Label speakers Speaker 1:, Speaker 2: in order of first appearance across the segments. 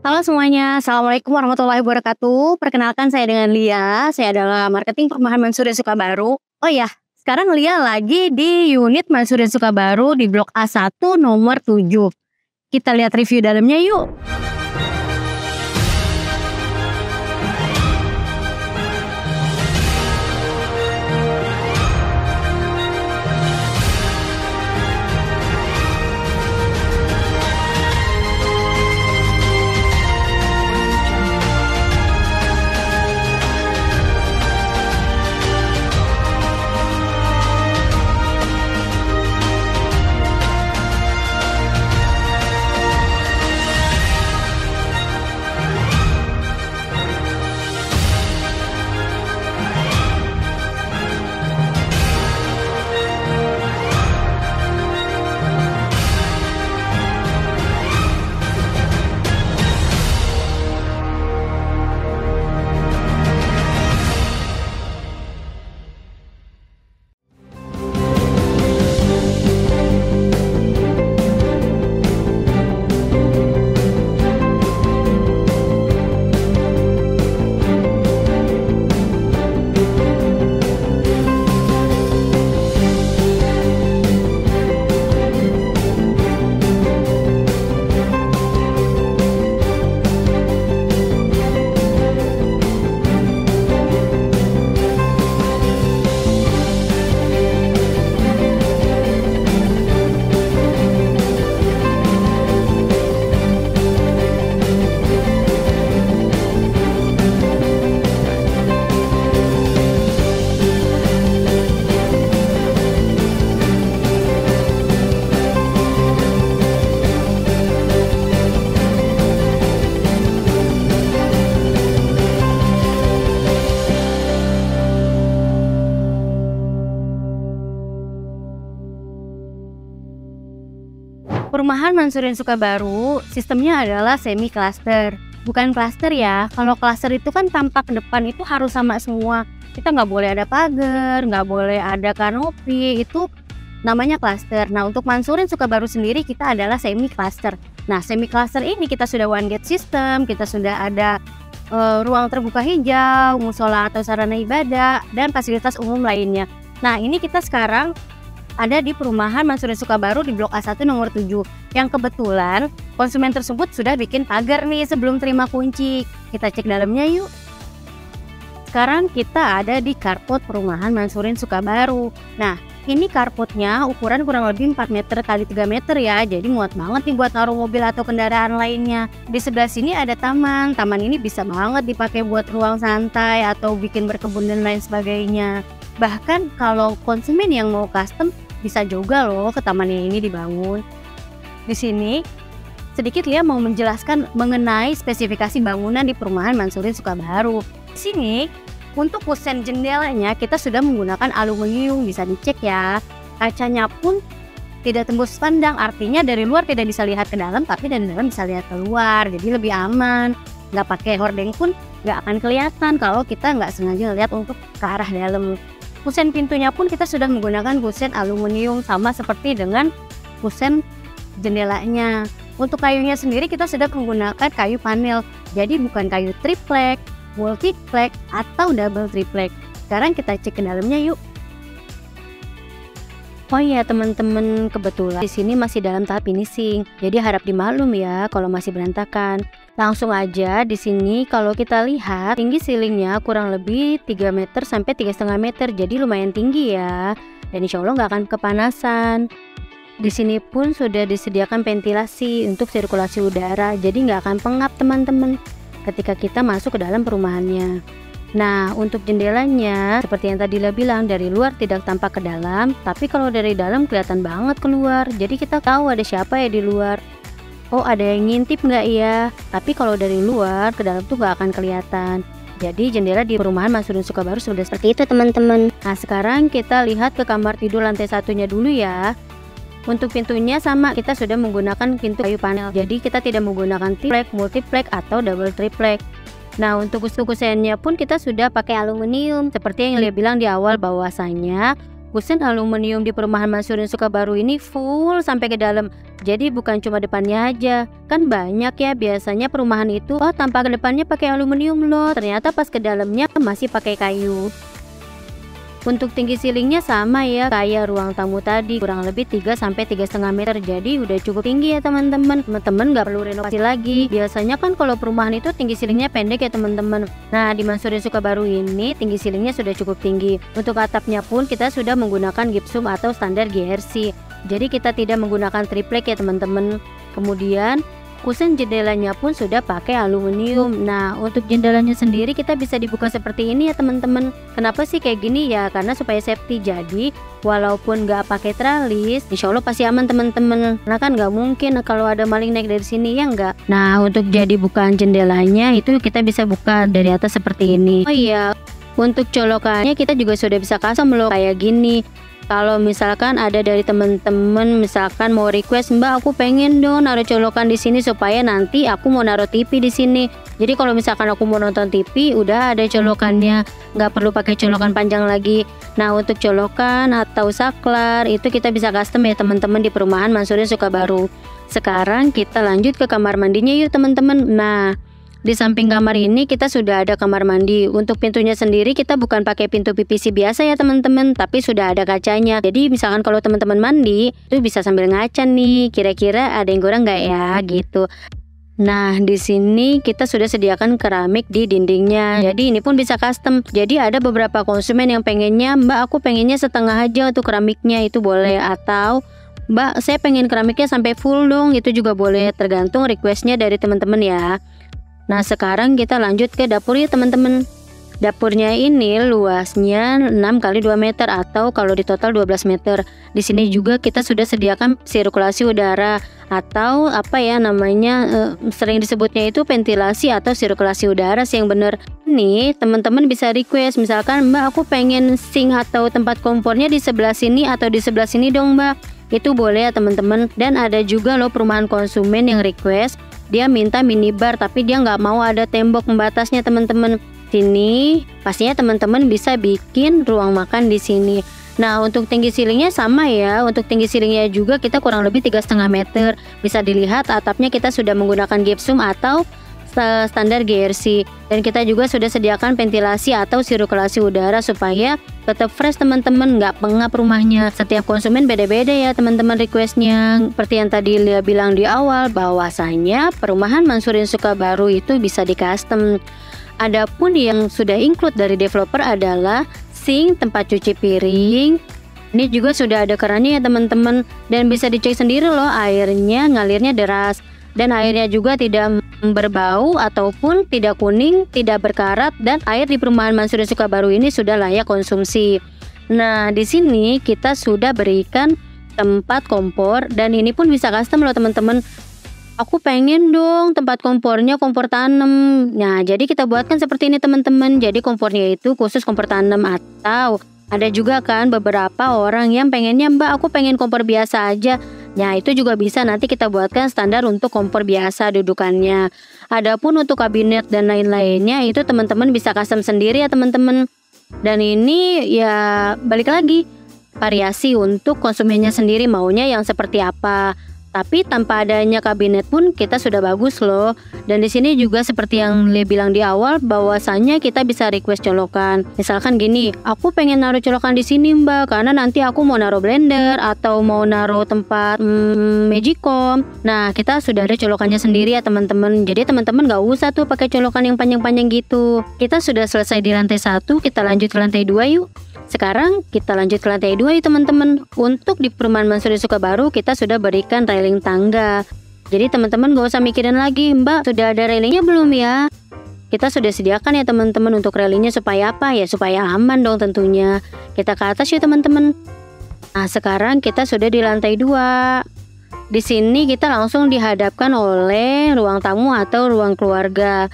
Speaker 1: Halo semuanya, Assalamualaikum warahmatullahi wabarakatuh. Perkenalkan saya dengan Lia, saya adalah marketing perumahan Mansurin Sukabaru. Oh ya, sekarang Lia lagi di unit Mansurin Sukabaru di Blok A1 nomor 7. Kita lihat review dalamnya yuk. Perumahan Mansurin Sukabaru sistemnya adalah semi cluster, bukan cluster ya. Kalau cluster itu kan tampak depan itu harus sama semua. Kita nggak boleh ada pagar, nggak boleh ada kanopi, itu namanya cluster. Nah, untuk Mansurin Sukabaru sendiri kita adalah semi cluster. Nah, semi cluster ini kita sudah one gate system, kita sudah ada ruang terbuka hijau, musola atau sarana ibadah, dan fasilitas umum lainnya. Nah, ini kita sekarang ada di perumahan Mansurin Sukabaru di Blok A1 nomor 7, yang kebetulan konsumen tersebut sudah bikin pagar nih sebelum terima kunci. Kita cek dalamnya yuk. Sekarang kita ada di carport perumahan Mansurin Sukabaru. Nah, ini carportnya ukuran kurang lebih 4 meter x 3 meter ya, jadi muat banget nih buat naruh mobil atau kendaraan lainnya. Di sebelah sini ada taman ini bisa banget dipakai buat ruang santai atau bikin berkebun dan lain sebagainya. Bahkan kalau konsumen yang mau custom, bisa juga loh ke taman yang ini dibangun. Di sini sedikit Lia mau menjelaskan mengenai spesifikasi bangunan di perumahan Mansurin Sukabaru. Di sini untuk kusen jendelanya kita sudah menggunakan aluminium, bisa dicek ya. Kacanya pun tidak tembus pandang, artinya dari luar tidak bisa lihat ke dalam, tapi dari dalam bisa lihat keluar, jadi lebih aman. Nggak pakai hordeng pun nggak akan kelihatan kalau kita nggak sengaja lihat untuk ke arah dalam. Kusen pintunya pun kita sudah menggunakan kusen aluminium sama seperti dengan kusen jendelanya. Untuk kayunya sendiri kita sudah menggunakan kayu panel, jadi bukan kayu triplek, multiplek atau double triplek. Sekarang kita cek ke dalamnya yuk. Oh iya teman-teman, kebetulan di sini masih dalam tahap finishing, jadi harap dimaklum ya kalau masih berantakan. Langsung aja di sini kalau kita lihat tinggi ceilingnya kurang lebih 3 meter sampai 3,5 meter, jadi lumayan tinggi ya. Dan insya Allah nggak akan kepanasan. Di sini pun sudah disediakan ventilasi untuk sirkulasi udara, jadi nggak akan pengap teman-teman ketika kita masuk ke dalam perumahannya. Nah, untuk jendelanya seperti yang tadi Lia bilang, dari luar tidak tampak ke dalam, tapi kalau dari dalam kelihatan banget keluar. Jadi kita tahu ada siapa ya di luar. Oh, ada yang ngintip nggak ya? Tapi kalau dari luar ke dalam tuh nggak akan kelihatan. Jadi jendela di perumahan Mansurin Sukabaru sudah seperti itu teman-teman. Nah, sekarang kita lihat ke kamar tidur lantai satunya dulu ya. Untuk pintunya sama, kita sudah menggunakan pintu kayu panel. Jadi kita tidak menggunakan triplek, multiplek atau double triplek. Nah, untuk kusennya pun kita sudah pakai aluminium. Seperti yang Lia bilang di awal bahwasanya kusen aluminium di perumahan Mansurin Sukabaru ini full sampai ke dalam. Jadi bukan cuma depannya aja. Kan banyak ya biasanya perumahan itu, oh tampak depannya pakai aluminium loh, ternyata pas ke dalamnya masih pakai kayu. Untuk tinggi ceilingnya sama ya kayak ruang tamu tadi, kurang lebih 3-3,5 meter. Jadi udah cukup tinggi ya teman-teman. Teman-teman nggak perlu renovasi lagi. Biasanya kan kalau perumahan itu tinggi ceilingnya pendek ya teman-teman. Nah di Mansurin Sukabaru ini tinggi ceilingnya sudah cukup tinggi. Untuk atapnya pun kita sudah menggunakan gypsum atau standar GRC. Jadi kita tidak menggunakan triplek ya teman-teman. Kemudian kusen jendelanya pun sudah pakai aluminium. Nah untuk jendelanya sendiri kita bisa dibuka seperti ini ya teman-teman. Kenapa sih kayak gini ya? Karena supaya safety. Jadi walaupun nggak pakai tralis, insya Allah pasti aman teman-teman. Karena kan nggak mungkin kalau ada maling naik dari sini ya nggak. Nah untuk jadi bukaan jendelanya itu kita bisa buka dari atas seperti ini. Oh iya, untuk colokannya kita juga sudah bisa custom loh kayak gini. Kalau misalkan ada dari temen-temen misalkan mau request, Mbak aku pengen dong naruh colokan di sini supaya nanti aku mau naruh TV di sini. Jadi kalau misalkan aku mau nonton TV udah ada colokannya, nggak perlu pakai colokan panjang lagi. Nah untuk colokan atau saklar itu kita bisa custom ya teman-teman di perumahan Mansurin Sukabaru. Sekarang kita lanjut ke kamar mandinya yuk teman-teman. Nah di samping kamar ini kita sudah ada kamar mandi. Untuk pintunya sendiri kita bukan pakai pintu PVC biasa ya teman-teman, tapi sudah ada kacanya. Jadi misalkan kalau teman-teman mandi itu bisa sambil ngaca nih, kira-kira ada yang kurang nggak ya gitu. Nah di sini kita sudah sediakan keramik di dindingnya. Jadi ini pun bisa custom. Jadi ada beberapa konsumen yang pengennya, Mbak aku pengennya setengah aja untuk keramiknya, itu boleh. Atau Mbak saya pengen keramiknya sampai full dong, itu juga boleh. Tergantung requestnya dari teman-teman ya. Nah sekarang kita lanjut ke dapur ya teman-teman. Dapurnya ini luasnya 6x2 meter atau kalau di total 12 meter. Di sini juga kita sudah sediakan sirkulasi udara atau apa ya namanya, sering disebutnya itu ventilasi atau sirkulasi udara sih yang bener. Nih teman-teman bisa request misalkan, Mbak aku pengen sink atau tempat kompornya di sebelah sini atau di sebelah sini dong Mbak. Itu boleh ya teman-teman. Dan ada juga loh perumahan konsumen yang request dia minta minibar tapi dia nggak mau ada tembok pembatasnya teman-teman. Sini pastinya teman-teman bisa bikin ruang makan di sini. Nah untuk tinggi ceilingnya sama ya. Untuk tinggi ceilingnya juga kita kurang lebih 3,5 meter. Bisa dilihat atapnya kita sudah menggunakan gypsum atau standar GRC. Dan kita juga sudah sediakan ventilasi atau sirkulasi udara supaya tetap fresh teman-teman, nggak pengap rumahnya. Setiap konsumen beda-beda ya teman-teman requestnya. Seperti yang tadi Lia bilang di awal, bahwasanya perumahan Mansurin Sukabaru itu bisa di custom. Adapun yang sudah include dari developer adalah sink, tempat cuci piring. Ini juga sudah ada kerannya ya teman-teman. Dan bisa dicek sendiri loh, airnya ngalirnya deras. Dan airnya juga tidak berbau ataupun tidak kuning, tidak berkarat, dan air di perumahan Mansurin Sukabaru ini sudah layak konsumsi. Nah, di sini kita sudah berikan tempat kompor dan ini pun bisa custom loh teman-teman. Aku pengen dong tempat kompornya kompor tanam. Nah, jadi kita buatkan seperti ini teman-teman. Jadi kompornya itu khusus kompor tanam atau ada juga kan beberapa orang yang pengennya, Mbak aku pengen kompor biasa aja. Nah itu juga bisa nanti kita buatkan standar untuk kompor biasa dudukannya. Adapun untuk kabinet dan lain-lainnya itu teman-teman bisa custom sendiri ya teman-teman. Dan ini ya balik lagi variasi untuk konsumennya sendiri maunya yang seperti apa. Tapi tanpa adanya kabinet pun kita sudah bagus loh. Dan di sini juga seperti yang Lia bilang di awal, bahwasannya kita bisa request colokan. Misalkan gini, aku pengen naruh colokan di sini Mbak, karena nanti aku mau naruh blender atau mau naruh tempat magicom. Nah kita sudah ada colokannya sendiri ya teman-teman. Jadi teman-teman gak usah tuh pakai colokan yang panjang-panjang gitu. Kita sudah selesai di lantai 1, kita lanjut ke lantai 2 yuk. Sekarang kita lanjut ke lantai 2 ya teman-teman. Untuk di perumahan Mansurin Sukabaru kita sudah berikan railing tangga. Jadi teman-teman gak usah mikirin lagi, Mbak sudah ada railingnya belum ya? Kita sudah sediakan ya teman-teman untuk railingnya supaya apa ya? Supaya aman dong tentunya. Kita ke atas ya teman-teman. Nah sekarang kita sudah di lantai 2. Di sini kita langsung dihadapkan oleh ruang tamu atau ruang keluarga.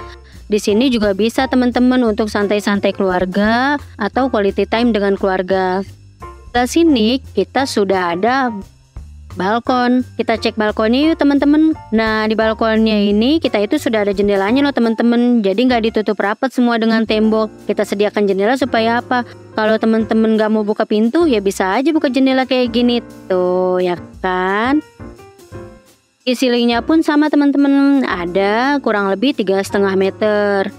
Speaker 1: Di sini juga bisa teman-teman untuk santai-santai keluarga atau quality time dengan keluarga. Di sini kita sudah ada balkon. Kita cek balkonnya yuk teman-teman. Nah di balkonnya ini kita itu sudah ada jendelanya loh teman-teman. Jadi nggak ditutup rapat semua dengan tembok. Kita sediakan jendela supaya apa? Kalau teman-teman nggak mau buka pintu ya bisa aja buka jendela kayak gini tuh ya kan. Ceilingnya pun sama teman-teman, ada kurang lebih 3,5 meter.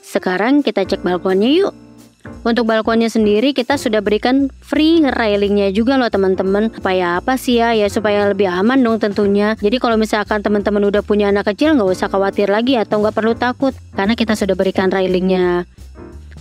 Speaker 1: Sekarang kita cek balkonnya yuk. Untuk balkonnya sendiri kita sudah berikan free railingnya juga loh teman-teman. Supaya apa sih ya? Ya supaya lebih aman dong tentunya. Jadi kalau misalkan teman-teman udah punya anak kecil nggak usah khawatir lagi atau nggak perlu takut, karena kita sudah berikan railingnya.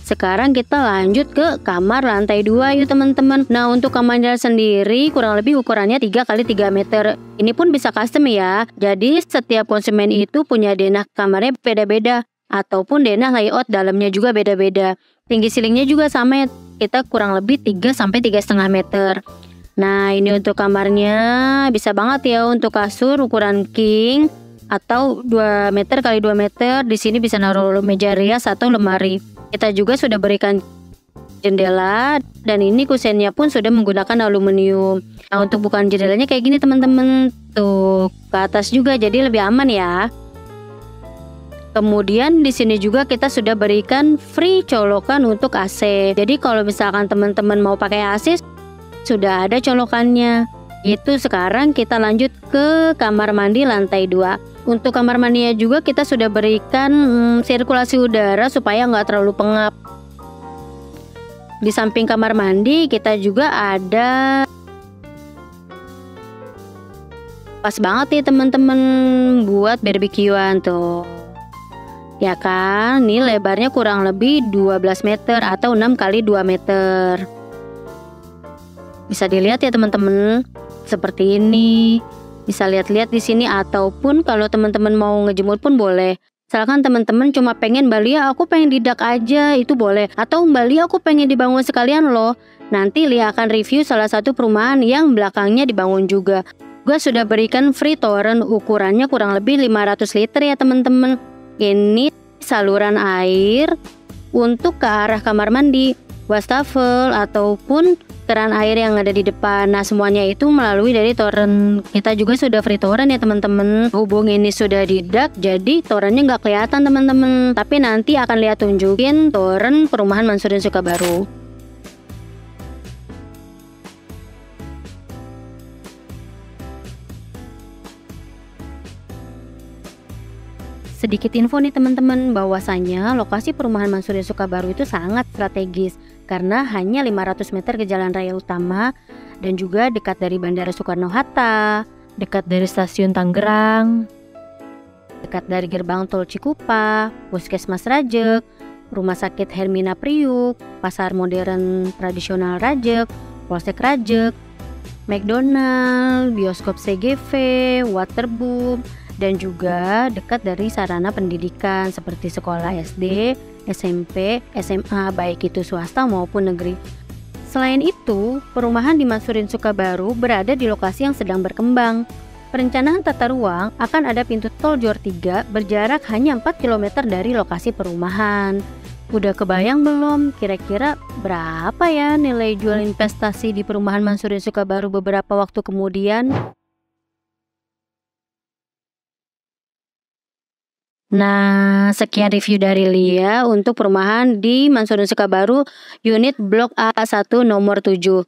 Speaker 1: Sekarang kita lanjut ke kamar lantai 2 yuk teman-teman. Nah untuk kamarnya sendiri kurang lebih ukurannya 3x3 meter. Ini pun bisa custom ya. Jadi setiap konsumen itu punya denah kamarnya beda-beda. Ataupun denah layout dalamnya juga beda-beda. Tinggi ceilingnya juga sama ya. Kita kurang lebih 3-3,5 meter. Nah ini untuk kamarnya bisa banget ya untuk kasur ukuran king. Atau 2 meter x 2 meter. Di sini bisa naruh meja rias atau lemari. Kita juga sudah berikan jendela dan ini kusennya pun sudah menggunakan aluminium. Nah untuk bukan jendelanya kayak gini teman-teman, tuh ke atas juga jadi lebih aman ya. Kemudian di sini juga kita sudah berikan free colokan untuk AC. Jadi kalau misalkan teman-teman mau pakai AC sudah ada colokannya. Itu sekarang kita lanjut ke kamar mandi lantai 2. Untuk kamar mandinya juga kita sudah berikan sirkulasi udara supaya nggak terlalu pengap. Di samping kamar mandi kita juga ada pas banget nih teman-teman buat barbekyuan tuh. Ya kan, ini lebarnya kurang lebih 12 meter atau 6x2 meter. Bisa dilihat ya teman-teman, seperti ini. Bisa lihat-lihat di sini ataupun kalau teman-teman mau ngejemur pun boleh. Misalkan teman-teman cuma pengen Mbak Lia aku pengen didak aja, itu boleh. Atau Mbak Lia aku pengen dibangun sekalian loh. Nanti Lia akan review salah satu perumahan yang belakangnya dibangun juga. Gue sudah berikan free toren ukurannya kurang lebih 500 liter ya teman-teman. Ini saluran air untuk ke arah kamar mandi, wastafel ataupun keran air yang ada di depan. Nah semuanya itu melalui dari toren. Kita juga sudah free toren ya teman-teman. Hubung ini sudah didak, jadi torennya nggak kelihatan teman-teman. Tapi nanti akan lihat tunjukin toren perumahan Mansurin Sukabaru. Sedikit info nih teman-teman, bahwasanya lokasi perumahan Mansurin Sukabaru itu sangat strategis karena hanya 500 meter ke jalan raya utama dan juga dekat dari Bandara Soekarno-Hatta, dekat dari Stasiun Tangerang, dekat dari Gerbang Tol Cikupa, Puskesmas Rajek, Rumah Sakit Hermina Priuk, Pasar Modern Tradisional Rajek, Polsek Rajek, McDonald, Bioskop CGV, Waterboom, dan juga dekat dari sarana pendidikan seperti sekolah SD, SMP, SMA baik itu swasta maupun negeri. Selain itu, perumahan di Mansurin Sukabaru berada di lokasi yang sedang berkembang. Perencanaan tata ruang akan ada pintu tol Jor 3 berjarak hanya 4 km dari lokasi perumahan. Udah kebayang belum kira-kira berapa ya nilai jual investasi di perumahan Mansurin Sukabaru beberapa waktu kemudian? Nah, sekian review dari Lia untuk perumahan di Mansurin Sukabaru unit Blok A1 nomor 7.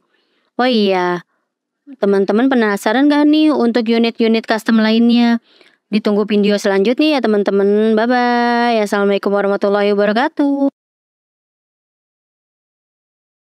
Speaker 1: Oh iya, teman-teman penasaran gak nih untuk unit-unit custom lainnya? Ditunggu video selanjutnya ya teman-teman. Bye-bye. Assalamualaikum warahmatullahi wabarakatuh.